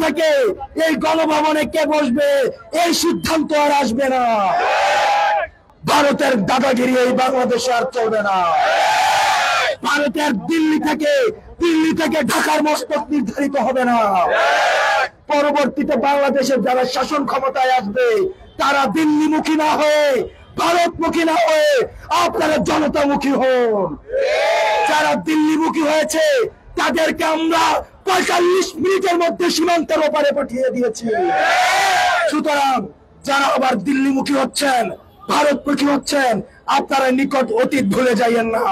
থেকে এই গণভবনে কে বসবে এই সিদ্ধান্ত আর আসবে না। ভারতের দাদাগিরি এই বাংলাদেশে আর চলবে না। ভারতের দিল্লি থেকে ঢাকার মস্তক নির্ধারিত হবে না। পরবর্তীতে বাংলাদেশের যারা শাসন ক্ষমতায় আসবে তারা দিল্লিমুখী না হয়ে, ভারতমুখী না হয়ে আপনারা জনতামুখী হন। যারা দিল্লিমুখী হয়েছে তাদেরকে আমরা ৪৫ মিনিটের মধ্যে সীমান্তের ওপারে পাঠিয়ে দিয়েছি। সুতরাং যারা আবার দিল্লিমুখী হচ্ছেন, ভারতমুখী হচ্ছেন, আপনারা নিকট অতীত ভুলে যাইয়েন না।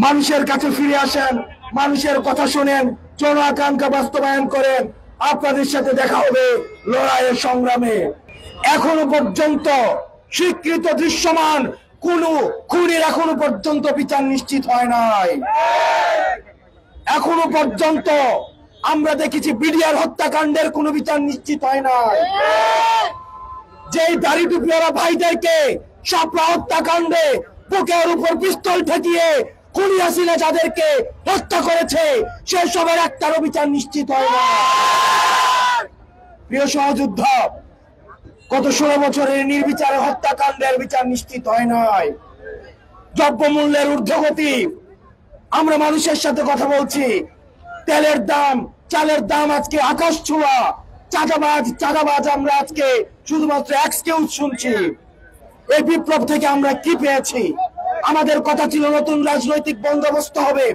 মানুষের কাছে ফিরে আসেন, মানুষের কথা শুনেন, জন আকাঙ্ক্ষা বাস্তবায়ন করেন। আপনাদের সাথে দেখা হবে লড়াইয়ের সংগ্রামে। এখনো পর্যন্ত স্বীকৃত দৃশ্যমান কোন খুনির এখনো পর্যন্ত বিচার নিশ্চিত হয় নাই। এখনো পর্যন্ত আমরা দেখেছি বিডিআর হত্যাকাণ্ডের কোনো বিচার নিশ্চিত হয় নাই। যেই দাড়ি টুপিওয়ালা ভাইদেরকে শাপলা হত্যাকাণ্ডে বুকের উপর পিস্তল ঠেকিয়ে খুনি হাসিনা যাদেরকে হত্যা করেছে সে সবার একটারও বিচার নিশ্চিত হয় না। প্রিয় সহযোদ্ধা, গত 16 বছরের নির্বিচারে হত্যাকাণ্ডের বিচার নিশ্চিত হয় নাই। দ্রব্যমূল্যের ঊর্ধ্বগতি, আমরা মানুষের সাথে কথা বলছি, তেলের দাম, চালের দাম আজকে আকাশ ছোঁয়া। চাঁদাবাজ আমরা আজকে শুধুমাত্র এক্সকিউজ শুনছি। এই বিপ্লব থেকে আমরা কি পেয়েছি? আমাদের কথা ছিল নতুন রাজনৈতিক বন্দোবস্ত হবে,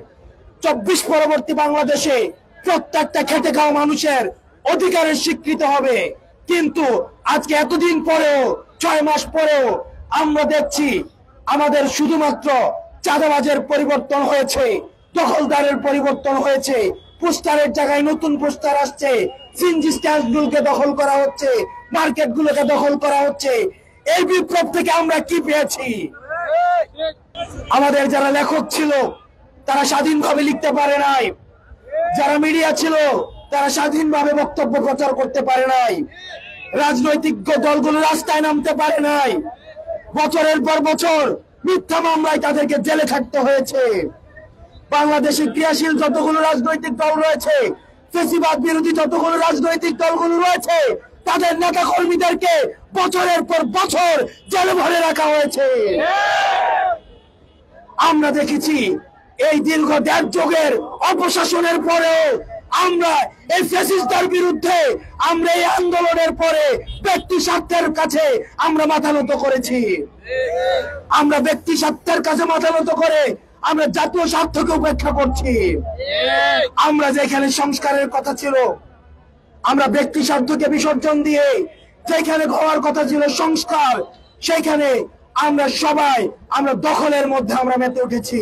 24 পরবর্তী বাংলাদেশে প্রত্যেকটা খেটে খাওয়া মানুষের অধিকারের স্বীকৃতি হবে। কিন্তু আজকে এতদিন পরেও, 6 মাস পরেও আমরা দেখছি আমাদের শুধুমাত্র চাঁদাবাজের পরিবর্তন হয়েছে, দখলদারের পরিবর্তন হয়েছে। পোস্টারের জায়গায় নতুন পোস্টার আসছে, সিএনজি স্ট্যান্ডগুলোকে দখল করা হচ্ছে, মার্কেটগুলোকে দখল করা হচ্ছে। এই বিপ্লব থেকে আমরা কি পেয়েছি? আমাদের যারা লেখক ছিল তারা স্বাধীনভাবে লিখতে পারে নাই, যারা মিডিয়া ছিল তারা স্বাধীনভাবে বক্তব্য প্রচার করতে পারে নাই, রাজনৈতিক দলগুলো রাস্তায় নামতে পারে নাই। বছরের পর বছর মিথ্যা মামলায় তাদেরকে জেলে থাকতে হয়েছে। বাংলাদেশে ক্রিয়াশীল যতগুলো রাজনৈতিক দল রয়েছে, ফ্যাসিবাদ বিরোধী যতগুলো রাজনৈতিক দলগুলো রয়েছে, তাদের নেতা কর্মীদেরকে বছরের পর বছর জেলে ভরে রাখা হয়েছে। আমরা দেখেছি এই দীর্ঘ 1.5 যুগের অপশাসনের পরেও আমরা এই ফ্যাসিস্টদের বিরুদ্ধে, আমরা এই আন্দোলনের পরে ব্যক্তি স্বার্থের কাছে আমরা মাথা নত করেছি। আমরা ব্যক্তি স্বার্থের কাছে মাথা নত করে আমরা জাতীয় স্বার্থকে উপেক্ষা করছি। আমরা যেখানে সংস্কারের কথা ছিল, আমরা ব্যক্তি স্বার্থকে বিসর্জন দিয়ে যেখানে হওয়ার কথা ছিল সংস্কার, সেখানে আমরা সবাই দখলের মধ্যে আমরা মেতে উঠেছি।